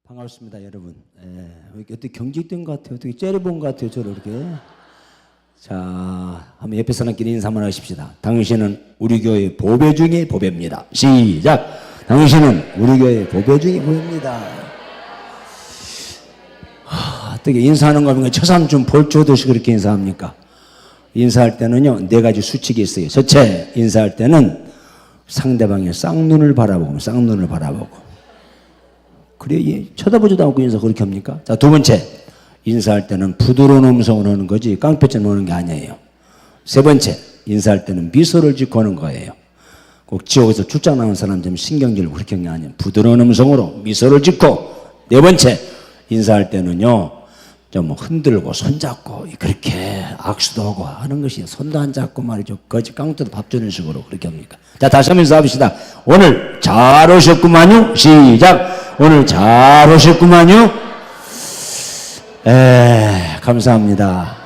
반갑습니다, 여러분. 어떻게 경직된 것 같아요? 어떻게 째려본 것 같아요, 저를 이렇게. 자, 한번 옆에 사람끼리 인사 한번 하십시다. 당신은 우리 교회 보배 중의 보배입니다. 시작! 당신은 우리 교회 보배 중의 보배입니다. 어떻게 인사하는 거 보면 처삼 좀 볼조듯이 그렇게 인사합니까? 인사할 때는요, 네 가지 수칙이 있어요. 첫째, 인사할 때는 상대방의 쌍눈을 바라보고, 쌍눈을 바라보고. 그래, 쳐다보지도 않고 인사 그렇게 합니까? 자, 두 번째, 인사할 때는 부드러운 음성으로 하는 거지 깡패처럼 하는 게 아니에요. 세 번째, 인사할 때는 미소를 짓고 하는 거예요. 꼭 지옥에서 출장 나온 사람처럼 신경질 그렇게 하는 게 아니에요. 부드러운 음성으로 미소를 짓고. 네 번째, 인사할 때는요, 좀 흔들고 손잡고 그렇게 악수도 하고 하는 것이, 손도 안 잡고 말이죠. 거지 깡패도 밥 주는 식으로 그렇게 합니까? 자, 다시 한번 인사합시다. 오늘 잘 오셨구만요. 시작! 오늘 잘 오셨구만요. 감사합니다.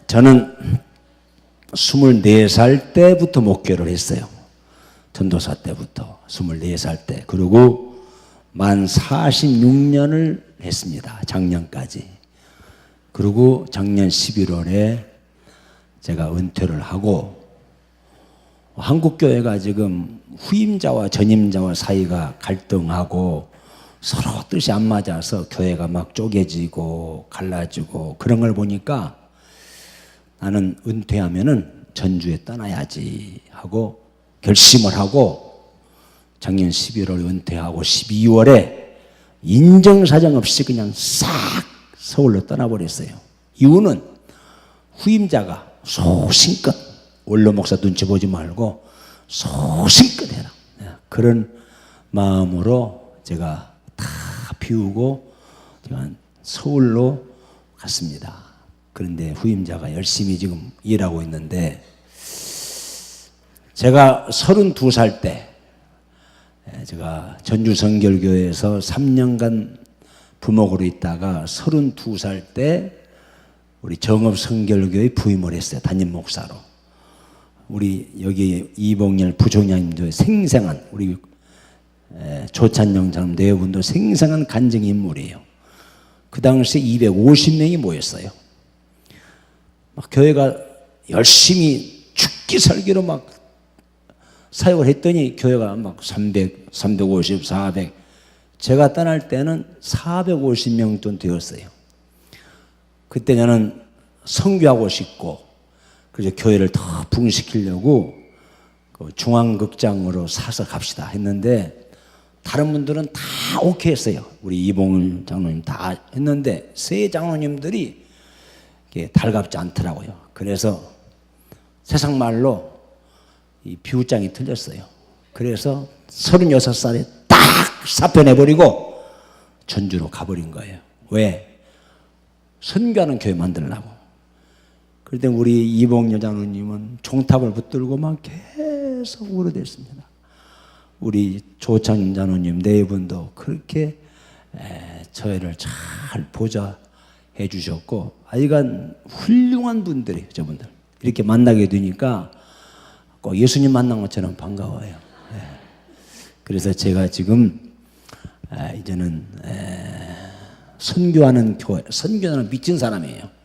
저는 24살 때부터 목회를 했어요. 전도사 때부터 24살 때. 그리고 만 46년을 했습니다. 작년까지. 그리고 작년 11월에 제가 은퇴를 하고, 한국교회가 지금 후임자와 전임자와 사이가 갈등하고 서로 뜻이 안 맞아서 교회가 막 쪼개지고 갈라지고 그런 걸 보니까 나는 은퇴하면은 전주에 떠나야지 하고 결심을 하고 작년 11월 은퇴하고 12월에 인정사정 없이 그냥 싹 서울로 떠나버렸어요. 이유는 후임자가 소신껏 원로 목사 눈치 보지 말고 소신껏 해라. 그런 마음으로 제가 다 비우고 제가 서울로 갔습니다. 그런데 후임자가 열심히 지금 일하고 있는데, 제가 32살 때 제가 전주성결교회에서 3년간 부목으로 있다가 32살 때 우리 정읍성결교회 부임을 했어요. 담임 목사로. 우리 여기 이봉열 부총장님도 생생한, 우리 조찬영 장님 네 분도 생생한 간증 인물이에요. 그 당시에 250명이 모였어요. 막 교회가 열심히 죽기 살기로 막 사역을 했더니 교회가 막 300, 350, 400. 제가 떠날 때는 450명 돈 되었어요. 그때 저는 선교하고 싶고, 그래서 교회를 더 부흥시키려고 중앙극장으로 사서 갑시다 했는데, 다른 분들은 다 오케이 했어요. 우리 이봉을 장로님 다 했는데 세 장로님들이 달갑지 않더라고요. 그래서 세상 말로 이 비웃장이 틀렸어요. 그래서 36살에 딱 사표내버리고 전주로 가버린 거예요. 왜? 선교하는 교회 만들려고. 그때 우리 이봉열 장로님은 종탑을 붙들고 막 계속 울어댔습니다. 우리 조찬 장로님 네 분도 그렇게 저희를 잘 보좌해 주셨고, 하여간 훌륭한 분들이에요. 저분들 이렇게 만나게 되니까 꼭 예수님 만난 것처럼 반가워요. 그래서 제가 지금 이제는 선교하는 교회, 선교하는 미친 사람이에요.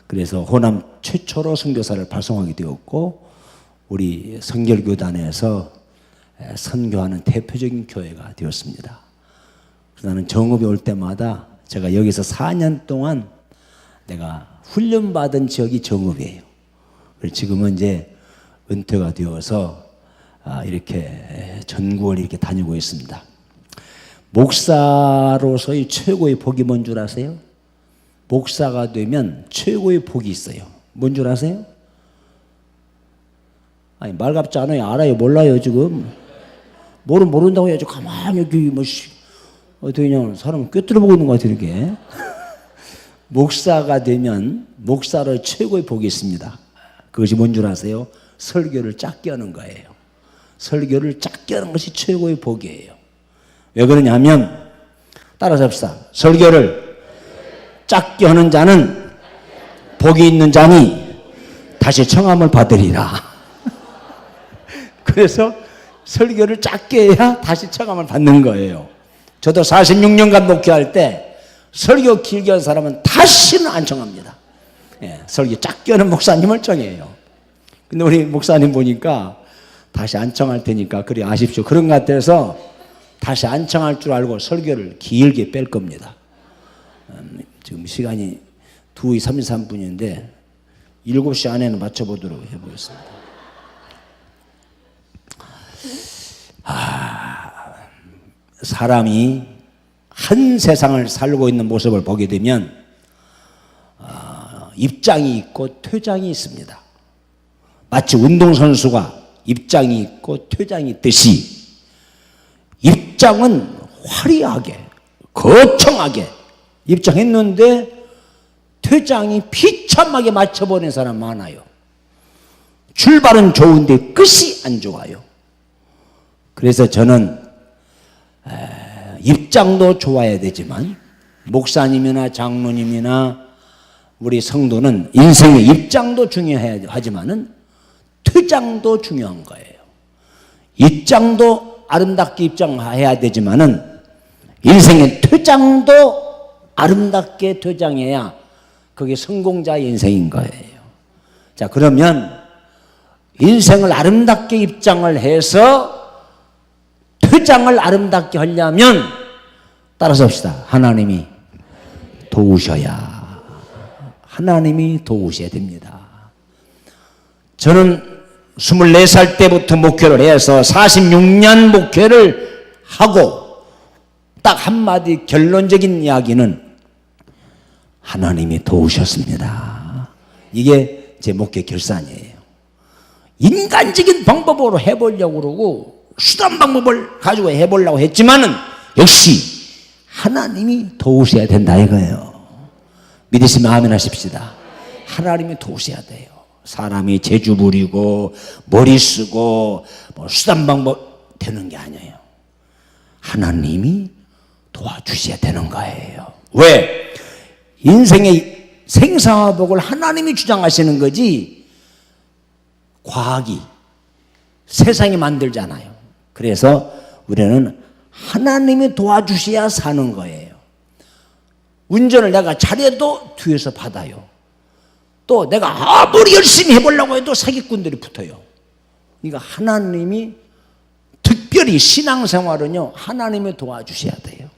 그래서 호남 최초로 선교사를 발송하게 되었고, 우리 성결교단에서 선교하는 대표적인 교회가 되었습니다. 그래서 나는 정읍에 올 때마다, 제가 여기서 4년 동안 내가 훈련받은 지역이 정읍이에요. 그래서 지금은 이제 은퇴가 되어서 이렇게 전국을 이렇게 다니고 있습니다. 목사로서의 최고의 복이 뭔 줄 아세요? 목사가 되면 최고의 복이 있어요. 뭔 줄 아세요? 아니, 말 같지 않아요. 알아요? 몰라요? 지금 모른다고 해야지. 가만히 여기 어떻게 그냥 사람 꿰뚫어보고 있는 것 같아요. 이렇게. 목사가 되면 목사로의 최고의 복이 있습니다. 그것이 뭔 줄 아세요? 설교를 짧게 하는 거예요. 설교를 짧게 하는 것이 최고의 복이에요. 왜 그러냐면, 따라서 합시다. 설교를 짧게 하는 자는 복이 있는 자니 다시 청함을 받으리라. 그래서 설교를 짧게 해야 다시 처감을 받는 거예요. 저도 46년간 목회할 때 설교 길게 한 사람은 다시는 안 청합니다. 예, 설교 짧게 하는 목사님을 청해요. 근데 우리 목사님 보니까 다시 안 청할 테니까 그리 아십시오. 그런 것 같아서 다시 안 청할 줄 알고 설교를 길게 뺄 겁니다. 지금 시간이 2시 33분인데 7시 안에는 맞춰보도록 해보겠습니다. 사람이 한 세상을 살고 있는 모습을 보게 되면 입장이 있고 퇴장이 있습니다. 마치 운동선수가 입장이 있고 퇴장이 있듯이 입장은 화려하게 거창하게 입장했는데 퇴장이 비참하게 맞춰버린 사람 많아요. 출발은 좋은데 끝이 안 좋아요. 그래서 저는 입장도 좋아야 되지만 목사님이나 장로님이나 우리 성도는 인생의 입장도 중요해야 하지만은 퇴장도 중요한 거예요. 입장도 아름답게 입장해야 되지만은 인생의 퇴장도 아름답게 퇴장해야 그게 성공자의 인생인 거예요. 자, 그러면 인생을 아름답게 입장을 해서 퇴장을 아름답게 하려면 따라서 합시다. 하나님이 도우셔야 됩니다. 저는 24살 때부터 목회를 해서 46년 목회를 하고 딱 한마디 결론적인 이야기는 하나님이 도우셨습니다. 이게 제 목회 결산이에요. 인간적인 방법으로 해보려고 그러고 수단 방법을 가지고 해보려고 했지만은 역시 하나님이 도우셔야 된다 이거예요. 믿으시면 아멘 하십시다. 하나님이 도우셔야 돼요. 사람이 재주 부리고 머리 쓰고 뭐 수단 방법 되는 게 아니에요. 하나님이 도와주셔야 되는 거예요. 왜? 인생의 생사화복을 하나님이 주장하시는 거지 과학이 세상이 만들잖아요. 그래서 우리는 하나님이 도와주셔야 사는 거예요. 운전을 내가 잘해도 뒤에서 받아요. 또 내가 아무리 열심히 해보려고 해도 사기꾼들이 붙어요. 그러니까 하나님이 특별히 신앙생활은요 하나님이 도와주셔야 돼요.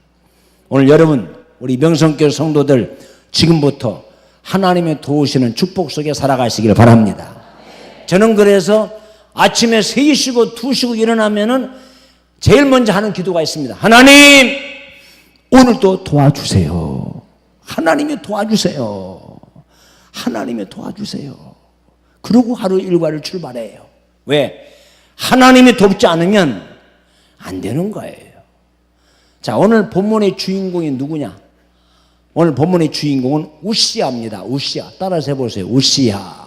오늘 여러분 우리 명성교회 성도들 지금부터 하나님의 도우시는 축복 속에 살아가시기를 바랍니다. 저는 그래서 아침에 3시고 2시고 일어나면은 제일 먼저 하는 기도가 있습니다. 하나님 오늘도 도와주세요. 하나님이 도와주세요. 하나님이 도와주세요. 그러고 하루 일과를 출발해요. 왜? 하나님이 돕지 않으면 안 되는 거예요. 자, 오늘 본문의 주인공이 누구냐? 오늘 본문의 주인공은 우시야입니다. 우시야. 따라서 해보세요. 우시야.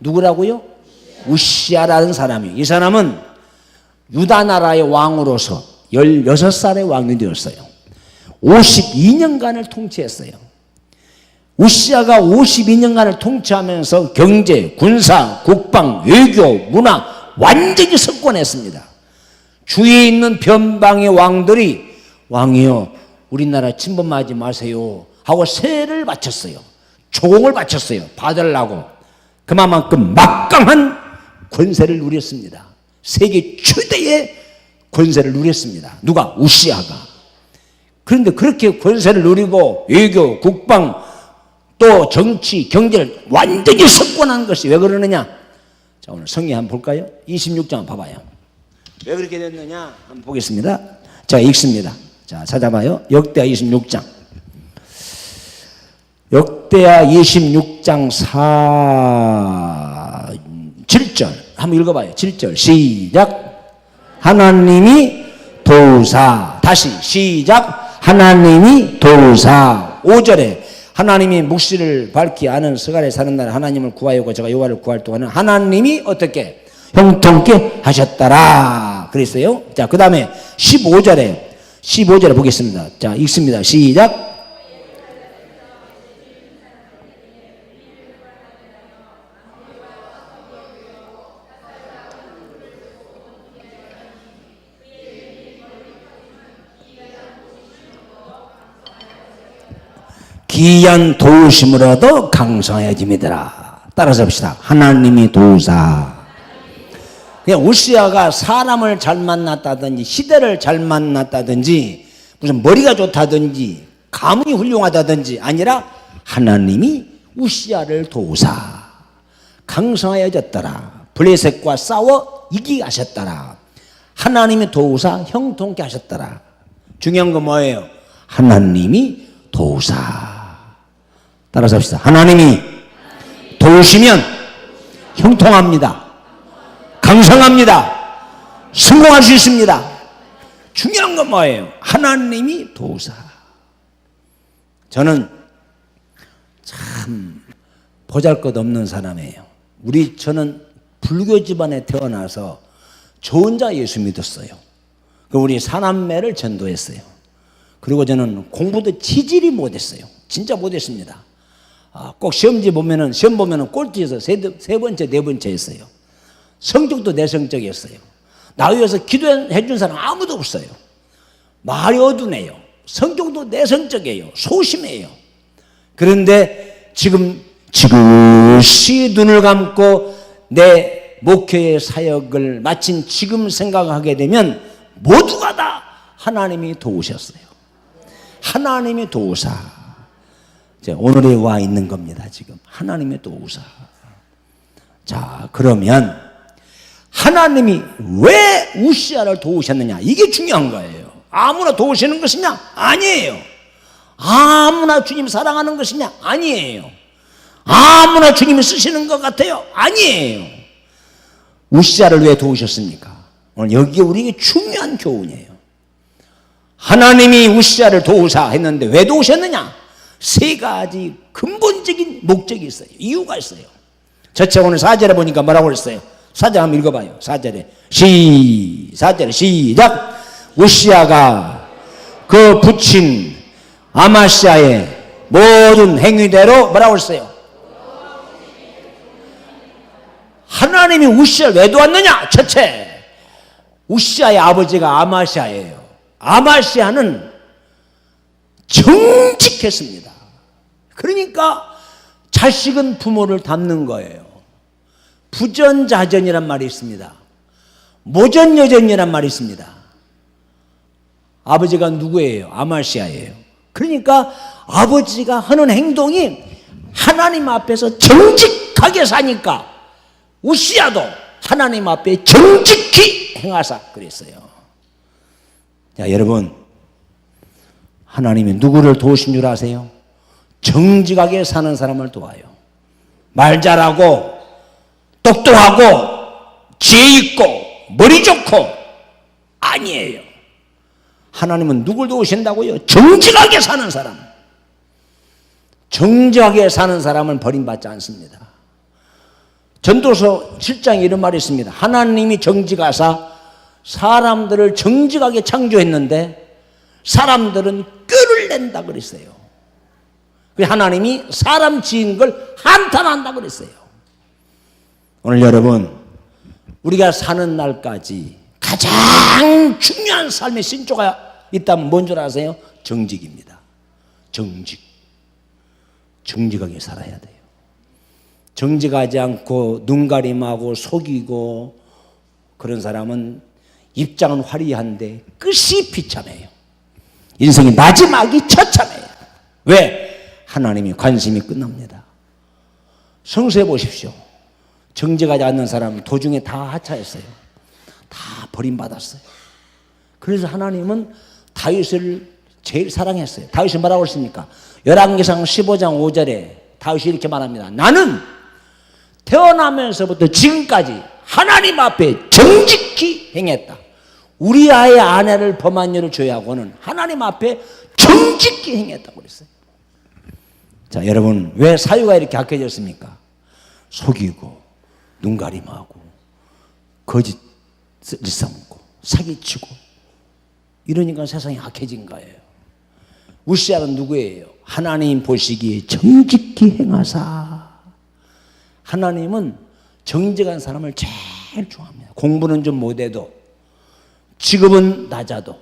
누구라고요? 우시야라는 사람이에요. 이 사람은 유다 나라의 왕으로서 16살의 왕이 되었어요. 52년간을 통치했어요. 우시야가 52년간을 통치하면서 경제, 군사, 국방, 외교, 문화 완전히 석권했습니다. 주위에 있는 변방의 왕들이 왕이여 우리나라 침범하지 마세요 하고 세를 바쳤어요. 조공을 바쳤어요. 받으려고. 그만큼 막강한 권세를 누렸습니다. 세계 최대의 권세를 누렸습니다. 누가? 우시야가. 그런데 그렇게 권세를 누리고 외교, 국방, 또 정치, 경제를 완전히 석권한 것이 왜 그러느냐? 자, 오늘 성경 한번 볼까요? 26장 봐봐요. 왜 그렇게 됐느냐? 한번 보겠습니다. 제가 읽습니다. 자, 찾아봐요. 역대하 26장. 역대하 26장 7절. 한번 읽어봐요. 7절. 시작. 하나님이 도우사. 다시 시작. 하나님이 도우사. 5절에 하나님이 묵시를 밝히 아는 스갈에 사는 날 하나님을 구하였고 제가 여호와를 구할 동안은 하나님이 어떻게 형통케 하셨더라 그랬어요. 자, 그 다음에 15절에 보겠습니다. 자, 읽습니다. 시작. 기이한 도우심으로도 강성해짐이더라. 따라서 봅시다. 하나님이 도우사. 그냥 우시야가 사람을 잘 만났다든지 시대를 잘 만났다든지 무슨 머리가 좋다든지 가문이 훌륭하다든지 아니라 하나님이 우시야를 도우사 강성하여졌더라. 블레셋과 싸워 이기게 하셨더라. 하나님이 도우사 형통케 하셨더라. 중요한 건 뭐예요? 하나님이 도우사. 따라서 합시다. 하나님이 도우시면 형통합니다. 강성합니다. 성공할 수 있습니다. 중요한 건 뭐예요? 하나님이 도우사. 저는 참 보잘것없는 사람이에요. 저는 불교 집안에 태어나서 저 혼자 예수 믿었어요. 우리 사남매를 전도했어요. 그리고 저는 공부도 지질이 못했어요. 진짜 못했습니다. 꼭 시험 보면은 꼴찌에서 세 번째, 네 번째 했어요. 성적도 내성적이었어요. 나 위해서 기도해 준 사람 아무도 없어요. 말이 어두네요. 성격도 내성적이에요. 소심해요. 그런데 지그시 눈을 감고 내 목회의 사역을 마친 지금 생각하게 되면 모두가 다 하나님이 도우셨어요. 하나님이 도우사. 오늘에 와 있는 겁니다. 지금 하나님의 도우사. 자, 그러면 하나님이 왜 우시야를 도우셨느냐? 이게 중요한 거예요. 아무나 도우시는 것이냐? 아니에요. 아무나 주님 사랑하는 것이냐? 아니에요. 아무나 주님이 쓰시는 것 같아요? 아니에요. 우시야를 왜 도우셨습니까? 오늘 여기 우리에게 중요한 교훈이에요. 하나님이 우시야를 도우사 했는데 왜 도우셨느냐? 세 가지 근본적인 목적이 있어요. 이유가 있어요. 저책 오늘 4절에 보니까 뭐라고 그랬어요? 4절 한번 읽어봐요. 4절에 4절에 시작. 우시야가 그 부친 아마시아의 모든 행위대로 뭐라고 했어요? 하나님이 우시야를 왜 도왔느냐? 첫째, 우시야의 아버지가 아마시아예요. 아마시아는 정직했습니다. 그러니까 자식은 부모를 닮는 거예요. 부전자전이란 말이 있습니다. 모전여전이란 말이 있습니다. 아버지가 누구예요? 아마시아예요. 그러니까 아버지가 하는 행동이 하나님 앞에서 정직하게 사니까 우시야도 하나님 앞에 정직히 행하사 그랬어요. 자, 여러분, 하나님이 누구를 도우신 줄 아세요? 정직하게 사는 사람을 도와요. 말 잘하고 똑똑하고 지혜 있고 머리 좋고 아니에요. 하나님은 누굴 도우신다고요? 정직하게 사는 사람. 정직하게 사는 사람은 버림받지 않습니다. 전도서 7장에 이런 말이 있습니다. 하나님이 정직하사 사람들을 정직하게 창조했는데 사람들은 꾀를 낸다 그랬어요. 하나님이 사람 지은 걸 한탄한다 그랬어요. 오늘 여러분, 우리가 사는 날까지 가장 중요한 삶의 신조가 있다면 뭔 줄 아세요? 정직입니다. 정직하게 살아야 돼요. 정직하지 않고 눈가림하고 속이고 그런 사람은 입장은 화려한데 끝이 비참해요. 인생의 마지막이 처참해요. 왜? 하나님이 관심이 끝납니다. 성서에 보십시오. 정직하지 않는 사람은 도중에 다 하차했어요. 다 버림받았어요. 그래서 하나님은 다윗을 제일 사랑했어요. 다윗이 뭐라고 했습니까? 열왕기상 15장 5절에 다윗이 이렇게 말합니다. 나는 태어나면서부터 지금까지 하나님 앞에 정직히 행했다. 우리아의 아내를 범한 일을 죄하고는 하나님 앞에 정직히 행했다고 그랬어요. 자, 여러분, 왜 사유가 이렇게 악해졌습니까? 속이고 눈가림하고 거짓을 삼고 사기치고 이러니까 세상이 악해진 거예요. 우시야는 누구예요? 하나님 보시기에 정직히 행하사. 하나님은 정직한 사람을 제일 좋아합니다. 공부는 좀 못해도 직업은 낮아도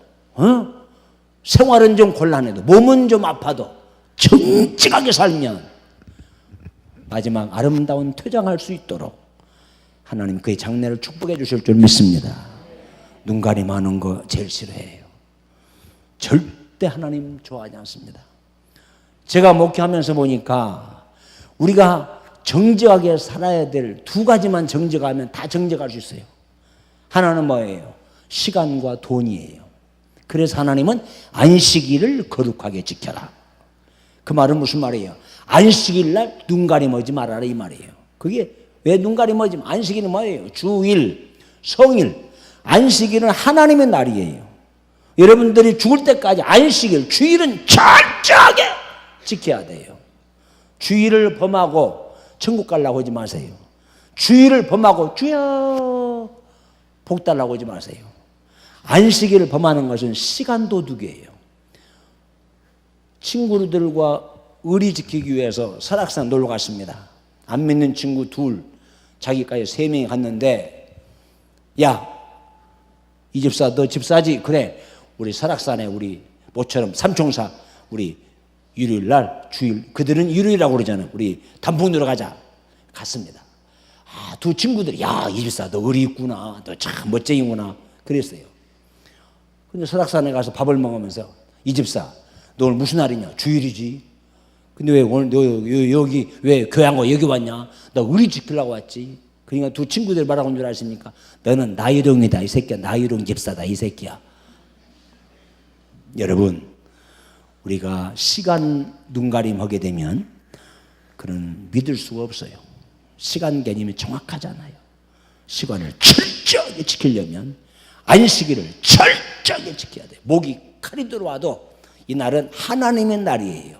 생활은 좀 곤란해도 몸은 좀 아파도 정직하게 살면 마지막 아름다운 퇴장할 수 있도록 하나님 그의 장래를 축복해 주실 줄 믿습니다. 눈가림하는 거 제일 싫어해요. 절대 하나님 좋아하지 않습니다. 제가 목회하면서 보니까 우리가 정직하게 살아야 될 두 가지만 정직하면 다 정직할 수 있어요. 하나는 뭐예요? 시간과 돈이에요. 그래서 하나님은 안식일을 거룩하게 지켜라. 그 말은 무슨 말이에요? 안식일 날 눈가림하지 말아라 이 말이에요. 그게 왜 눈가림하지? 안식일은 뭐예요? 주일, 성일. 안식일은 하나님의 날이에요. 여러분들이 죽을 때까지 안식일, 주일은 철저하게 지켜야 돼요. 주일을 범하고 천국 가려고 하지 마세요. 주일을 범하고 주여 복 달라고 하지 마세요. 안식일을 범하는 것은 시간 도둑이에요. 친구들과 의리 지키기 위해서 설악산 놀러 갔습니다. 안 믿는 친구 둘, 자기까지 3명이 갔는데, 야, 이 집사 너 집사지? 그래, 우리 설악산에 우리 모처럼 삼총사 우리 일요일날 주일, 그들은 일요일이라고 그러잖아요. 우리 단풍 놀러 가자. 갔습니다. 아, 두 친구들이 야, 이 집사 너 의리 있구나, 너 참 멋쟁이구나 그랬어요. 근데 설악산에 가서 밥을 먹으면서 이 집사 너 오늘 무슨 날이냐? 주일이지. 근데 왜 오늘 너 여기 왜 교양고 여기 왔냐? 나 의리 지키려고 왔지. 그러니까 두 친구들 말하고 온 줄 아십니까? 너는 나이롱이다 이 새끼야. 나이롱 집사다 이 새끼야. 여러분, 우리가 시간 눈가림하게 되면 그는 믿을 수가 없어요. 시간 개념이 정확하잖아요. 시간을 철저하게 지키려면 안식일을 철저하게 지켜야 돼요. 목이 칼이 들어와도 이 날은 하나님의 날이에요.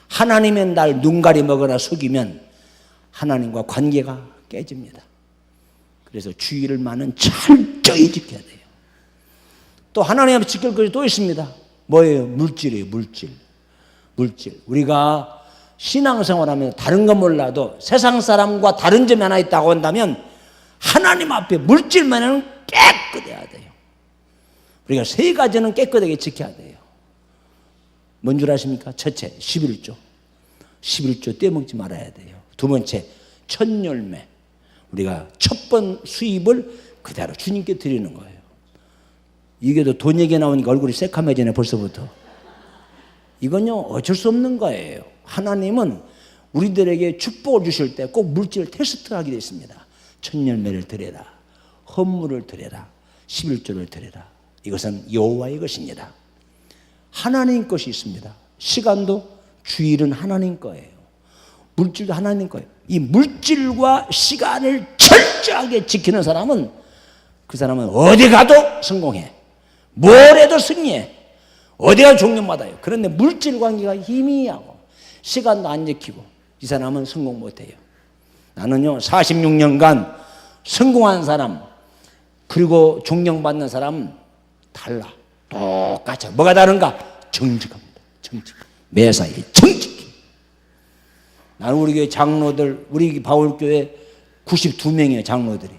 하나님의 날 눈가림하거나 속이면 하나님과 관계가 깨집니다. 그래서 주일만은 철저히 지켜야 돼요. 또 하나님 앞에 지킬 것이 또 있습니다. 뭐예요? 물질이에요. 물질. 우리가 신앙생활하면 다른 건 몰라도 세상 사람과 다른 점이 하나 있다고 한다면 하나님 앞에 물질만은 깨끗해야 돼요. 우리가 3가지는 깨끗하게 지켜야 돼요. 뭔 줄 아십니까? 첫째, 11조. 11조 떼먹지 말아야 돼요. 두 번째, 첫 열매. 우리가 첫 번 수입을 그대로 주님께 드리는 거예요. 이게 또 돈 얘기 나오니까 얼굴이 새카매지네 벌써부터. 이건요 어쩔 수 없는 거예요. 하나님은 우리들에게 축복을 주실 때 꼭 물질 테스트를 하게 되어 있습니다. 첫 열매를 드려라, 헌물을 드려라, 11조를 드려라. 이것은 여호와의 것입니다. 하나님 것이 있습니다. 시간도 주일은 하나님 거예요. 물질도 하나님 거예요. 이 물질과 시간을 철저하게 지키는 사람은 그 사람은 어디 가도 성공해. 뭘 해도 승리해. 어디가 존경받아요. 그런데 물질 관계가 희미하고 시간도 안 지키고 이 사람은 성공 못해요. 나는요 46년간 성공한 사람 그리고 존경받는 사람 달라. 똑같아. 뭐가 다른가? 정직합니다. 정직. 매사에 정직해. 나는 우리 교회 장로들, 우리 바울교회 92명의 장로들이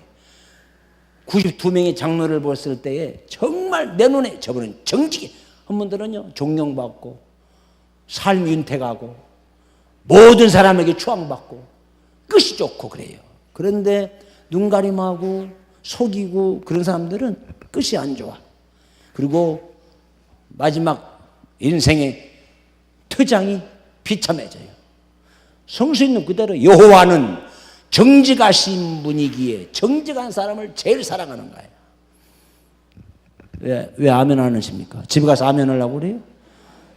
92명의 장로를 봤을 때에 정말 내 눈에 저분은 정직해. 한 분들은요 존경받고 삶 윤택하고 모든 사람에게 추앙받고 끝이 좋고 그래요. 그런데 눈가림하고 속이고 그런 사람들은 끝이 안 좋아. 그리고 마지막 인생의 퇴장이 비참해져요. 성수있는 그대로 여호와는 정직하신 분이기에 정직한 사람을 제일 사랑하는 거예요. 왜 아멘 안 하십니까? 집에 가서 아멘 하려고 그래요?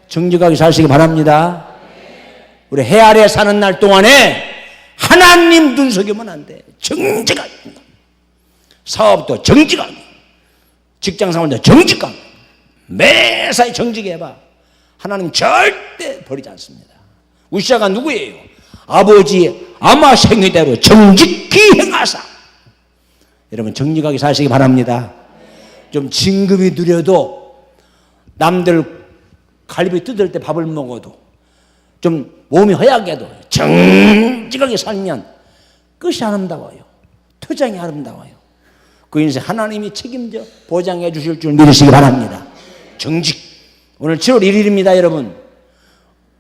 정직하게 사시기 바랍니다. 우리 해 아래 사는 날 동안에 하나님 눈속이면 안 돼. 정직하게. 사업도 정직하게. 직장생활도 정직하게. 매사에 정직해 해봐. 하나님 절대 버리지 않습니다. 우시아가 누구예요? 아버지 아마 생의대로 정직히 행하사. 여러분 정직하게 사시기 바랍니다. 좀 진급이 느려도 남들 갈비 뜯을 때 밥을 먹어도 좀 몸이 허약해도 정직하게 살면 끝이 아름다워요. 퇴장이 아름다워요. 그 인생 하나님이 책임져 보장해 주실 줄 믿으시기 바랍니다. 정직. 오늘 7월 1일입니다 여러분.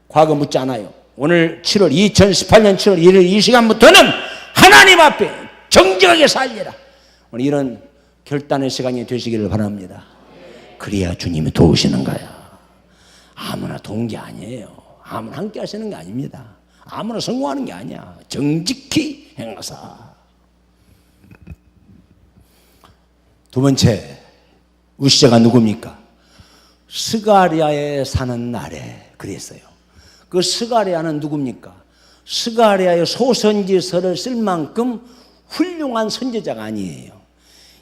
과거 묻지 않아요. 오늘 2018년 7월 1일 이 시간부터는 하나님 앞에 정직하게 살리라. 오늘 이런 결단의 시간이 되시기를 바랍니다. 그래야 주님이 도우시는 거야. 아무나 도운 게 아니에요. 아무나 함께 하시는 게 아닙니다. 아무나 성공하는 게 아니야. 정직히 행하사. 두 번째, 우시자가 누굽니까? 스가랴에 사는 날에 그랬어요. 그 스가랴는 누굽니까? 스가랴의 소선지서를 쓸 만큼 훌륭한 선지자가 아니에요.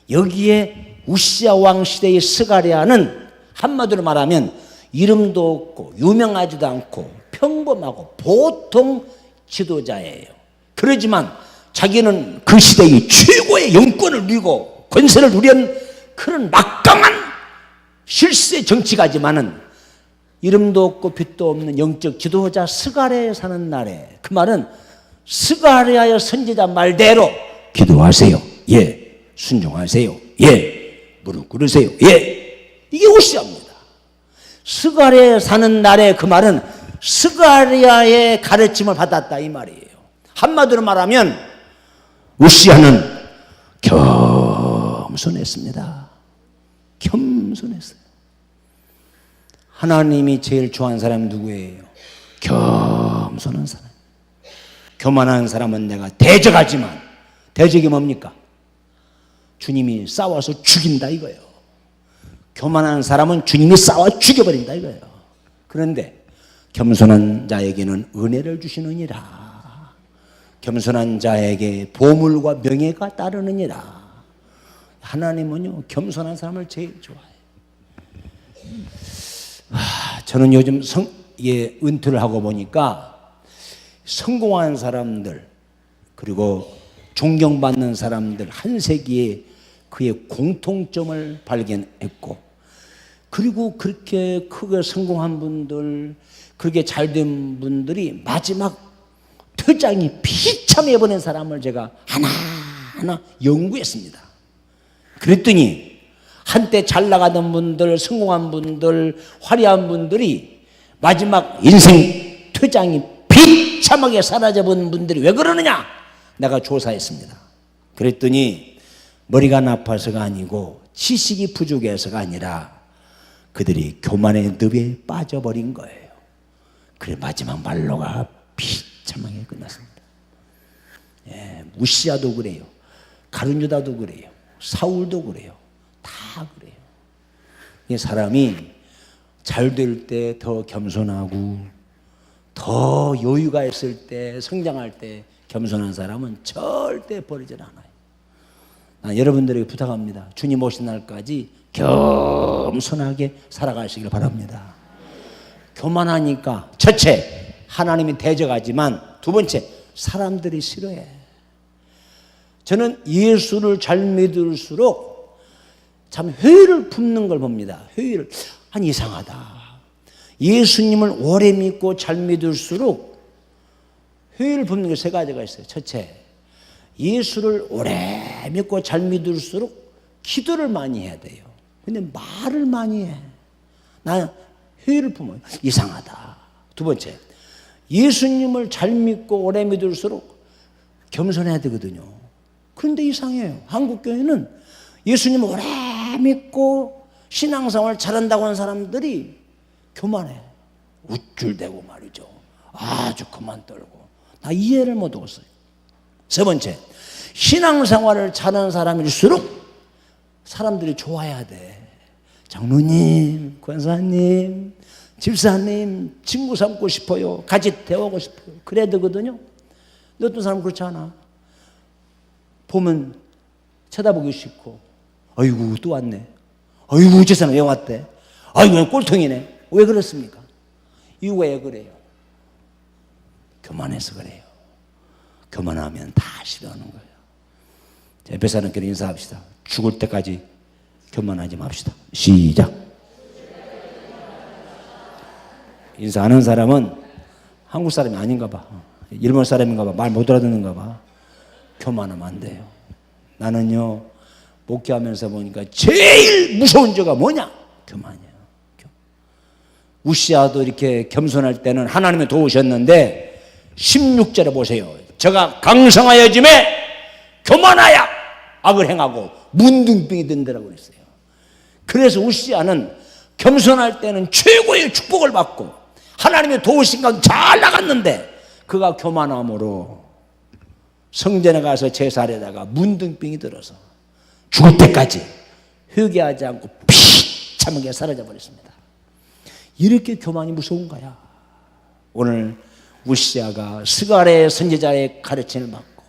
여기에 우시야 왕 시대의 스가랴는 한마디로 말하면 이름도 없고 유명하지도 않고 평범하고 보통 지도자예요. 그러지만 자기는 그 시대의 최고의 영권을 누리고 권세를 누린 그런 막강한 실세 정치가지만은 이름도 없고 빛도 없는 영적 지도자 스가랴에 사는 날에, 그 말은 스가랴의 선지자 말대로 기도하세요. 예. 순종하세요. 예. 무릎 꿇으세요. 예. 이게 우시야입니다. 스가랴에 사는 날에, 그 말은 스가랴의 가르침을 받았다 이 말이에요. 한마디로 말하면 우시야는 겸손했습니다. 겸손했어요. 하나님이 제일 좋아하는 사람이 누구예요? 겸손한 사람. 교만한 사람은 내가 대적하지만, 대적이 뭡니까? 주님이 싸워서 죽인다 이거예요. 교만한 사람은 주님이 싸워 죽여버린다 이거예요. 그런데 겸손한 자에게는 은혜를 주시느니라. 겸손한 자에게 보물과 명예가 따르느니라. 하나님은요, 겸손한 사람을 제일 좋아해요. 저는 요즘 은퇴를 하고 보니까 성공한 사람들, 그리고 존경받는 사람들 한 세기에 그의 공통점을 발견했고, 그리고 그렇게 크게 성공한 분들, 그렇게 잘된 분들이 마지막 퇴장이 비참해 보낸 사람을 제가 하나하나 연구했습니다. 그랬더니 한때 잘 나가던 분들, 성공한 분들, 화려한 분들이 마지막 인생 퇴장이 비참하게 사라져본 분들이 왜 그러느냐? 내가 조사했습니다. 그랬더니 머리가 나빠서가 아니고 지식이 부족해서가 아니라 그들이 교만의 늪에 빠져버린 거예요. 그래 마지막 말로가 비참하게 끝났습니다. 예, 우시야도 그래요. 가룟유다도 그래요. 사울도 그래요. 다 그래요. 이 사람이 잘 될 때 더 겸손하고 더 여유가 있을 때, 성장할 때 겸손한 사람은 절대 버리질 않아요. 여러분들에게 부탁합니다. 주님 오신 날까지 겸손하게 살아가시길 바랍니다. 교만하니까 첫째, 하나님이 대적하지만 두 번째, 사람들이 싫어해. 저는 예수를 잘 믿을수록 참 회의를 품는 걸 봅니다. 회의를. 아니 이상하다. 예수님을 오래 믿고 잘 믿을수록 회의를 품는 게 세 가지가 있어요. 첫째, 예수를 오래 믿고 잘 믿을수록 기도를 많이 해야 돼요. 근데 말을 많이 해. 나 회의를 품어요. 이상하다. 두 번째, 예수님을 잘 믿고 오래 믿을수록 겸손해야 되거든요. 그런데 이상해요. 한국 교회는 예수님을 오래 믿고 신앙생활 잘한다고 하는 사람들이 교만해. 우쭐대고 말이죠. 아주 그만 떨고. 나 이해를 못 하겠어요. 세 번째, 신앙생활을 잘하는 사람일수록 사람들이 좋아해야 돼. 장로님, 권사님, 집사님, 친구 삼고 싶어요. 같이 대화하고 싶어요. 그래야 되거든요. 근데 어떤 사람은 그렇지 않아. 보면 쳐다보기 싫고, 아이고 또 왔네. 아이고 저 사람 왜 왔대? 아이고 꼴통이네. 왜 그렇습니까? 이유가 왜 그래요? 교만해서 그래요. 교만하면 다 싫어하는 거예요. 옆에 사람끼리 인사합시다. 죽을 때까지 교만하지 맙시다. 시작. 인사하는 사람은 한국 사람이 아닌가 봐. 일본 사람인가 봐. 말 못 알아듣는가 봐. 교만하면 안 돼요. 나는요, 목회하면서 보니까 제일 무서운 죄가 뭐냐? 교만이에요. 우시아도 이렇게 겸손할 때는 하나님이 도우셨는데 16절에 보세요. 저가 강성하여짐에 교만하여 악을 행하고 문둥병이 된다라고 그랬어요. 그래서 우시아는 겸손할 때는 최고의 축복을 받고 하나님의 도우신 가운데 잘 나갔는데 그가 교만함으로 성전에 가서 제사하려다가 문둥병이 들어서 죽을 때까지 회개하지 않고 비참하게 사라져 버렸습니다. 이렇게 교만이 무서운 거야. 오늘 우시아가 스가랴 선지자의 가르침을 받고,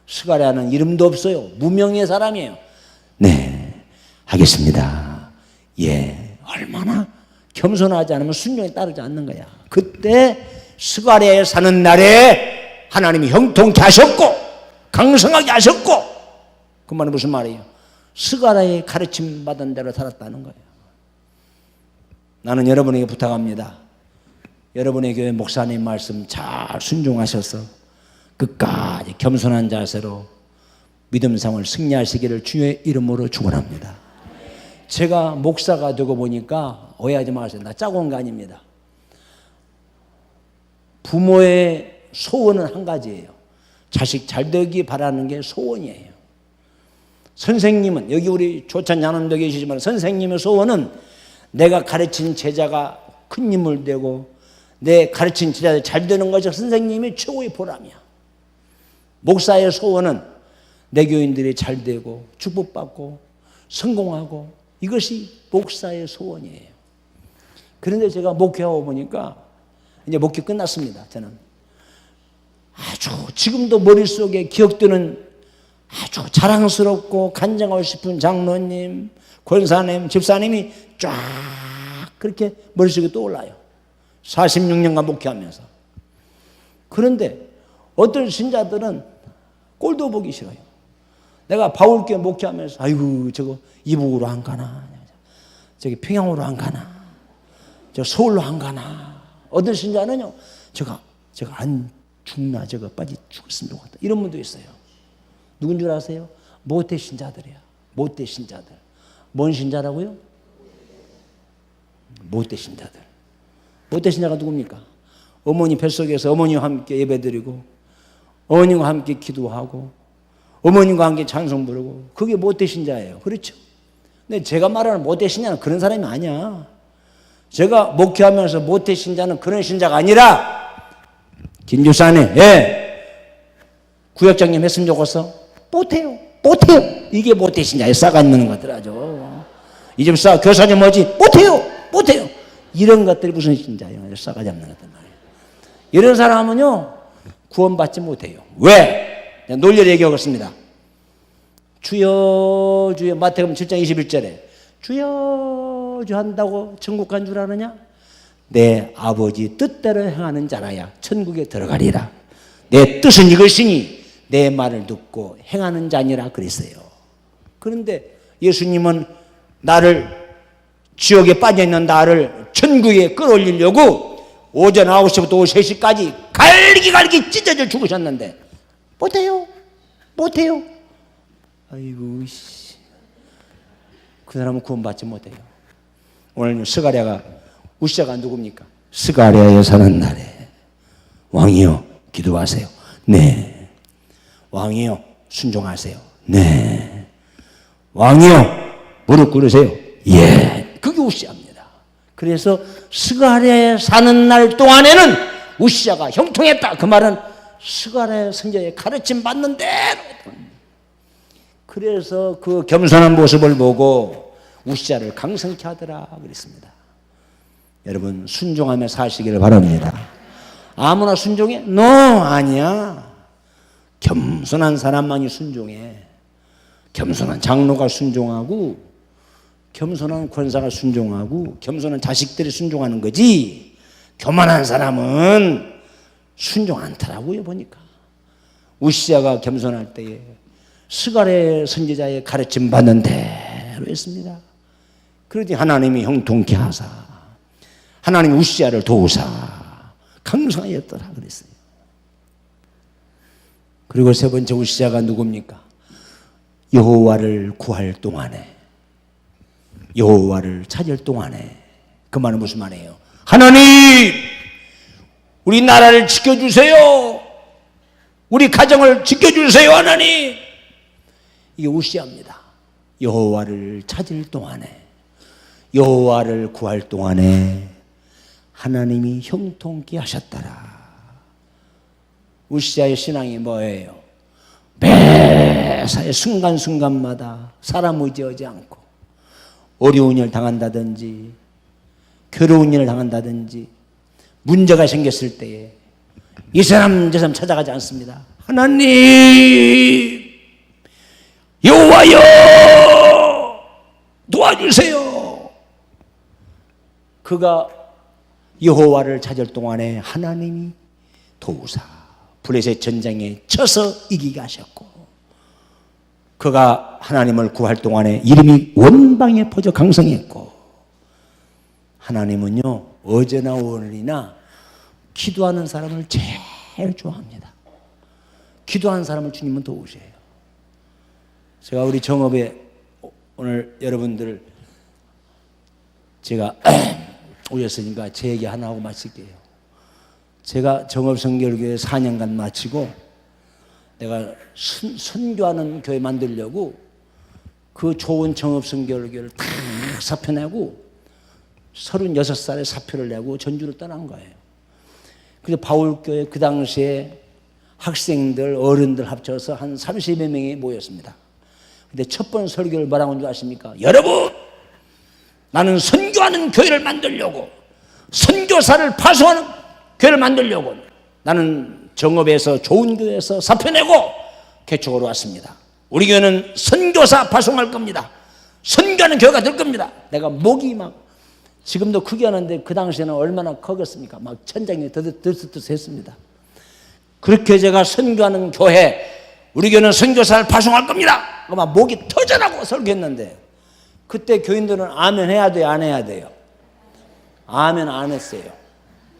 스가랴는 이름도 없어요. 무명의 사람이에요. 네, 하겠습니다. 예, 얼마나 겸손하지 않으면 순종에 따르지 않는 거야. 그때 스가랴에 사는 날에 하나님이 형통케 하셨고 강성하게 하셨고, 그 말은 무슨 말이에요? 스가랴의 가르침 받은 대로 살았다는 거예요. 나는 여러분에게 부탁합니다. 여러분의 교회 목사님 말씀 잘 순종하셔서 끝까지 겸손한 자세로 믿음 생활 승리하시기를 주의 이름으로 축원합니다. 제가 목사가 되고 보니까 오해하지 마세요. 나 짜고 온 거 아닙니다. 부모의 소원은 한 가지예요. 자식 잘 되기 바라는 게 소원이에요. 선생님은, 여기 우리 조찬 양남도 계시지만 선생님의 소원은 내가 가르친 제자가 큰 인물 되고 내 가르친 제자들 잘 되는 것이 선생님의 최고의 보람이야. 목사의 소원은 내 교인들이 잘 되고 축복받고 성공하고, 이것이 목사의 소원이에요. 그런데 제가 목회하고 보니까 이제 목회 끝났습니다. 저는 아주 지금도 머릿속에 기억되는 아주 자랑스럽고 간증하고 싶은 장로님, 권사님, 집사님이 쫙 그렇게 머릿속에 떠올라요. 46년간 목회하면서. 그런데 어떤 신자들은 꼴도 보기 싫어요. 내가 바울교회 목회하면서 아이고 저거 이북으로 안 가나, 저기 평양으로 안 가나, 저 서울로 안 가나. 어떤 신자는요, 저거 안 죽나, 저거 빨리 죽었으면 좋겠다, 이런 분도 있어요. 누군 줄 아세요? 모태 신자들이야. 모태 신자들. 뭔 신자라고요? 모태 신자들. 모태 신자가 누굽니까? 어머니 뱃속에서 어머니와 함께 예배드리고 어머니와 함께 기도하고 어머님과 함께 찬송 부르고, 그게 모태 신자예요. 그렇죠? 근데 제가 말하는 모태 신자는 그런 사람이 아니야. 제가 목회하면서 모태 신자는 그런 신자가 아니라, 김주사님, 예, 구역장님 했으면 좋겠어? 못해요. 이게 모태 신자에 싸가는 것들 아주. 이 집 교사님 뭐지? 못해요. 이런 것들이 무슨 신자예요? 싸가 잡는 것들 말이에요. 이런 사람은요 구원받지 못해요. 왜? 논리를 얘기하겠습니다. 주여 주여, 마태복음 7장 21절에 주여 주여 한다고 천국 간 줄 아느냐? 내 아버지 뜻대로 행하는 자라야 천국에 들어가리라. 내 뜻은 이것이니 내 말을 듣고 행하는 자니라 그랬어요. 그런데 예수님은 나를, 지옥에 빠져있는 나를 천국에 끌어올리려고 오전 9시부터 오후 3시까지 갈기 찢어져 죽으셨는데 못해요. 아이고, 그 사람은 구원받지 못해요. 오늘 스가랴가, 우시아가 누굽니까? 스가랴에 사는 날에 왕이여 기도하세요. 네. 왕이여 순종하세요. 네. 왕이여 무릎 꿇으세요. 예. 그게 우시아입니다. 그래서 스가랴에 사는 날 동안에는 우시아가 형통했다. 그 말은 스가랴 선지자의 가르침 받는 대로. 그래서 그 겸손한 모습을 보고 우시아를 강성케 하더라 그랬습니다. 여러분 순종하며 사시기를 바랍니다. 아무나 순종해? 아니야. 겸손한 사람만이 순종해. 겸손한 장로가 순종하고, 겸손한 권사가 순종하고, 겸손한 자식들이 순종하는 거지, 교만한 사람은 순종 않더라고요. 보니까 우시아가 겸손할 때에 스가랴 선지자의 가르침 받는 대로 했습니다. 그러니 하나님이 형통케 하사 하나님이 우시아를 도우사 강성하였더라 그랬어요. 그리고 세 번째 우시아가 누굽니까? 여호와를 구할 동안에, 여호와를 찾을 동안에. 그 말은 무슨 말이에요? 하나님, 우리 나라를 지켜주세요. 우리 가정을 지켜주세요, 하나님. 이게 우시아입니다. 여호와를 찾을 동안에, 여호와를 구할 동안에 하나님이 형통케 하셨더라. 우시아의 신앙이 뭐예요? 매사에 순간순간마다 사람 의지하지 않고 어려운 일을 당한다든지 괴로운 일을 당한다든지 문제가 생겼을 때에 이 사람 저 사람 찾아가지 않습니다. 하나님, 여호와여 도와주세요. 그가 여호와를 찾을 동안에 하나님이 도우사 블레셋 전쟁에 쳐서 이기게 하셨고, 그가 하나님을 구할 동안에 이름이 원방에 퍼져 강성했고, 하나님은요 어제나 오늘이나 기도하는 사람을 제일 좋아합니다. 기도하는 사람을 주님은 도우셔요. 제가 우리 정업에 오늘 여러분들 제가 오셨으니까 제 얘기 하나 하고 마칠게요. 제가 정업선교교회 4년간 마치고 내가 선교하는 교회 만들려고 그 좋은 정업선교교회를 다 사표내고 36살에 사표를 내고 전주를 떠난 거예요. 그래서 바울교회 그 당시에 학생들, 어른들 합쳐서 한 30여 명이 모였습니다. 근데 첫 번 설교를 뭐라고 한 줄 아십니까? 여러분, 나는 선교하는 교회를 만들려고, 선교사를 파송하는 교회를 만들려고 나는 정읍에서 좋은 교회에서 사표내고 개척으로 왔습니다. 우리 교회는 선교사 파송할 겁니다. 선교하는 교회가 될 겁니다. 내가 목이 막 지금도 크게 하는데 그 당시에는 얼마나 커겠습니까? 막 천장이 들썩들썩했습니다. 그렇게 제가 선교하는 교회, 우리 교회는 선교사를 파송할 겁니다. 막 목이 터져나고 설교했는데 그때 교인들은 아멘 해야 돼요, 안 해야 돼요? 아멘 안 했어요.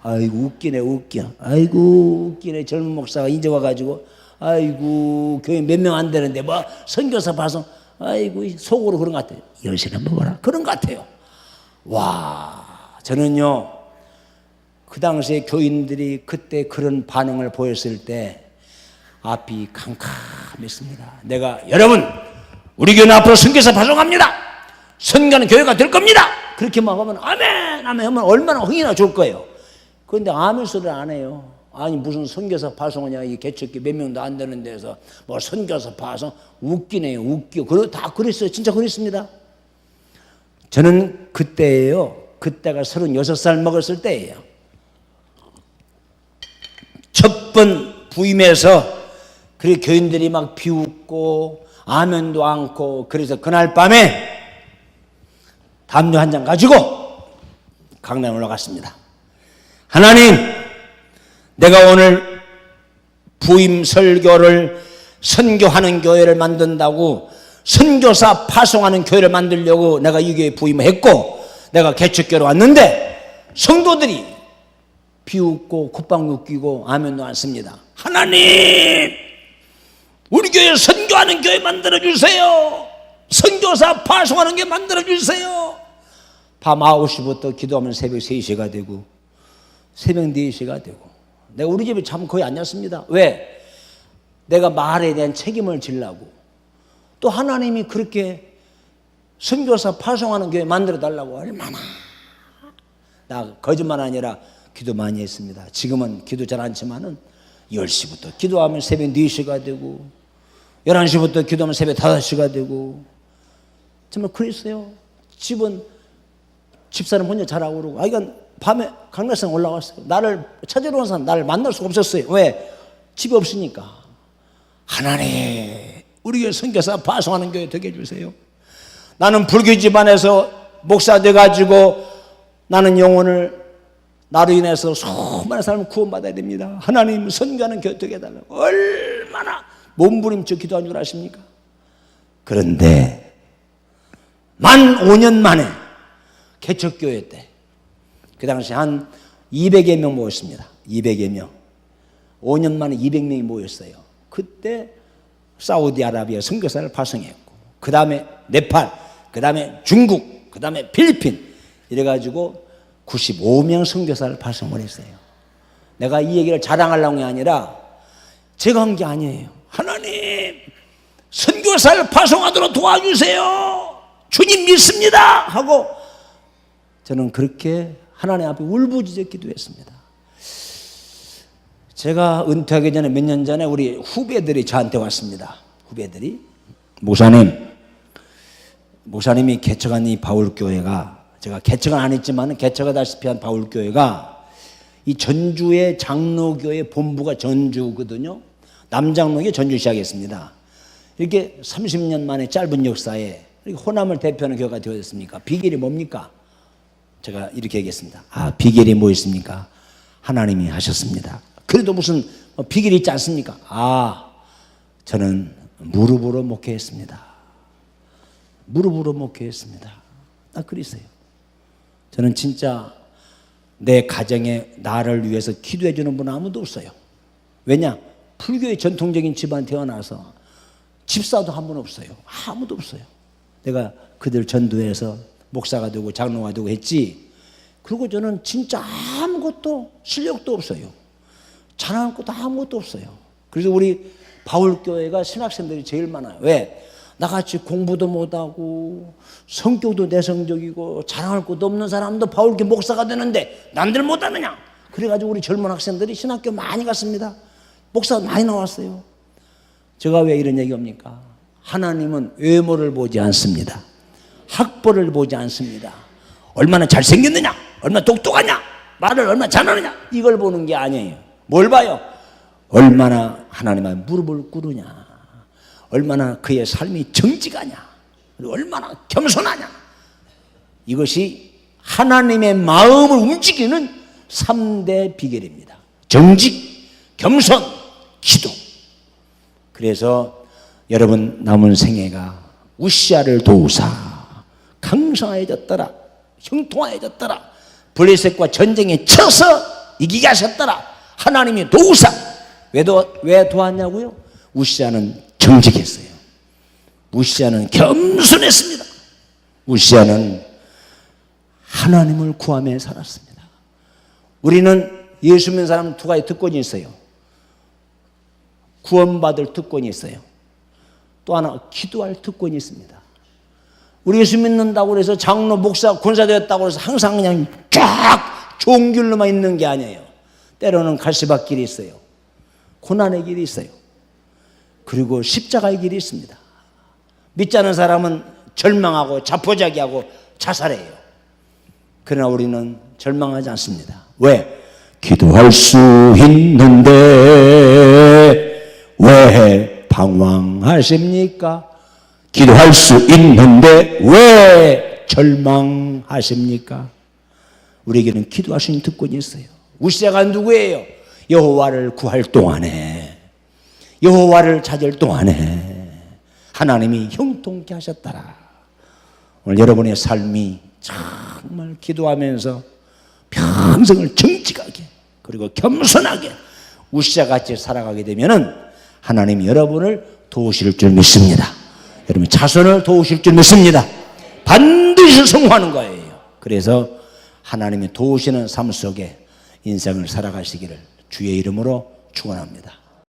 아이고 웃기네 웃겨. 아이고 웃기네. 젊은 목사가 이제 와가지고 아이고 교회 몇 명 안 되는데 뭐 선교사 파송, 아이고 속으로 그런 것 같아요. 열심히 먹어라 그런 것 같아요. 와, 저는요 그 당시에 교인들이 그때 그런 반응을 보였을 때 앞이 캄캄했습니다. 내가 여러분 우리 교회는 앞으로 선교사 파송합니다. 선교하는 교회가 될 겁니다. 그렇게만 하면 아멘 아멘 하면 얼마나 흥이나 좋을 거예요. 그런데 아멘 소리를 안 해요. 아니 무슨 선교사 파송하냐, 이 개척기 몇 명도 안 되는 데서 뭐 선교사 파송, 웃기네요 웃겨. 다 그랬어요. 진짜 그랬습니다. 저는 그때예요. 그때가 36살 먹었을 때예요. 첫 번 부임해서 그리고 교인들이 막 비웃고 아멘도 않고, 그래서 그날 밤에 담요 한 장 가지고 강남에 올라갔습니다. 하나님, 내가 오늘 부임 설교를 선교하는 교회를 만든다고, 선교사 파송하는 교회를 만들려고 내가 이 교회에 부임했고 내가 개척교회로 왔는데 성도들이 비웃고 콧방귀 끼고 아멘도 않습니다. 하나님, 우리 교회 선교하는 교회 만들어주세요. 선교사 파송하는 교회 만들어주세요. 밤 9시부터 기도하면 새벽 3시가 되고 새벽 4시가 되고, 내가 우리 집에 잠 거의 안 잤습니다. 왜? 내가 말에 대한 책임을 지려고. 또 하나님이 그렇게 선교사 파송하는 교회 만들어 달라고 얼마나, 나 거짓말 아니라 기도 많이 했습니다. 지금은 기도 잘 안 치면은 10시부터 기도하면 새벽 4시가 되고 11시부터 기도하면 새벽 5시가 되고, 정말 그랬어요. 집은 집사람 혼자 자라고 그러고, 이건 밤에 강남산 올라왔어요. 나를 찾으러 온 사람 나를 만날 수가 없었어요. 왜? 집이 없으니까. 하나님, 우리 교회 선교사 파송하는 교회 되게 해주세요. 나는 불교 집안에서 목사 돼가지고 나는 영혼을 나로 인해서 수많은 사람을 구원받아야 됩니다. 하나님, 선교하는 교회 되게 해달라고 얼마나 몸부림쳐 기도한 줄 아십니까? 그런데 만 5년 만에 개척교회 때 그 당시 한 200여 명 모였습니다. 200여 명. 5년 만에 200명이 모였어요. 그때 사우디아라비아 선교사를 파송했고, 그 다음에 네팔, 그 다음에 중국, 그 다음에 필리핀, 이래가지고 95명 선교사를 파송을 했어요. 내가 이 얘기를 자랑하려는 게 아니라 제가 한 게 아니에요. 하나님, 선교사를 파송하도록 도와주세요. 주님 믿습니다. 하고 저는 그렇게 하나님 앞에 울부짖어 기도했습니다. 제가 은퇴하기 전에 몇 년 전에 우리 후배들이 저한테 왔습니다. 후배들이, 목사님이 개척한 이 바울교회가, 제가 개척은 안 했지만 개척하다시피 한 바울교회가 이 전주의 장로교회 본부가 전주거든요. 남장로교 전주 시작했습니다. 이렇게 30년 만에 짧은 역사에 이렇게 호남을 대표하는 교회가 되었습니까? 비결이 뭡니까? 제가 이렇게 얘기했습니다. 비결이 뭐였습니까? 하나님이 하셨습니다. 그래도 무슨 비결이 있지 않습니까? 저는 무릎으로 목회했습니다. 무릎으로 목회했습니다. 딱 그랬어요. 저는 진짜 내 가정에 나를 위해서 기도해 주는 분은 아무도 없어요. 왜냐? 불교의 전통적인 집안 태어나서 집사도 한 분 없어요. 아무도 없어요. 내가 그들 전도해서 목사가 되고 장로가 되고 했지. 그리고 저는 진짜 아무것도 실력도 없어요. 자랑할 것도 아무것도 없어요. 그래서 우리 바울교회가 신학생들이 제일 많아요. 왜? 나같이 공부도 못하고 성격도 내성적이고 자랑할 것도 없는 사람도 바울교회 목사가 되는데 남들 못하느냐? 그래가지고 우리 젊은 학생들이 신학교 많이 갔습니다. 목사가 많이 나왔어요. 제가 왜 이런 얘기합니까? 하나님은 외모를 보지 않습니다. 학벌을 보지 않습니다. 얼마나 잘생겼느냐, 얼마나 똑똑하냐, 말을 얼마나 잘하느냐, 이걸 보는 게 아니에요. 뭘 봐요? 얼마나 하나님의 무릎을 꿇으냐, 얼마나 그의 삶이 정직하냐, 얼마나 겸손하냐. 이것이 하나님의 마음을 움직이는 3대 비결입니다. 정직, 겸손, 기도. 그래서 여러분 남은 생애가 우시아를 도우사 강성하여졌더라, 형통하여졌더라, 블레셋과 전쟁에 쳐서 이기게 하셨더라. 하나님이 도우사. 왜 도왔냐고요? 우시아는 정직했어요. 우시아는 겸손했습니다. 우시아는 하나님을 구하며 살았습니다. 우리는 예수 믿는 사람은 두 가지 특권이 있어요. 구원받을 특권이 있어요. 또 하나 기도할 특권이 있습니다. 우리 예수 믿는다고 해서 장로, 목사, 권사 되었다고 해서 항상 그냥 쫙 좋은 길로만 있는 게 아니에요. 때로는 갈수박길이 있어요. 고난의 길이 있어요. 그리고 십자가의 길이 있습니다. 믿지 않은 사람은 절망하고 자포자기하고 자살해요. 그러나 우리는 절망하지 않습니다. 왜? 기도할 수 있는데 왜 방황하십니까? 기도할 수 있는데 왜 절망하십니까? 우리에게는 기도할 수 있는 특권이 있어요. 우시아가 누구예요? 여호와를 구할 동안에, 여호와를 찾을 동안에 하나님이 형통케 하셨더라. 오늘 여러분의 삶이 정말 기도하면서 평생을 정직하게 그리고 겸손하게 우시아같이 살아가게 되면은 하나님이 여러분을 도우실 줄 믿습니다. 여러분 자손을 도우실 줄 믿습니다. 반드시 성공하는 거예요. 그래서 하나님이 도우시는 삶 속에 인생을 살아가시기를 주의 이름으로 축원합니다.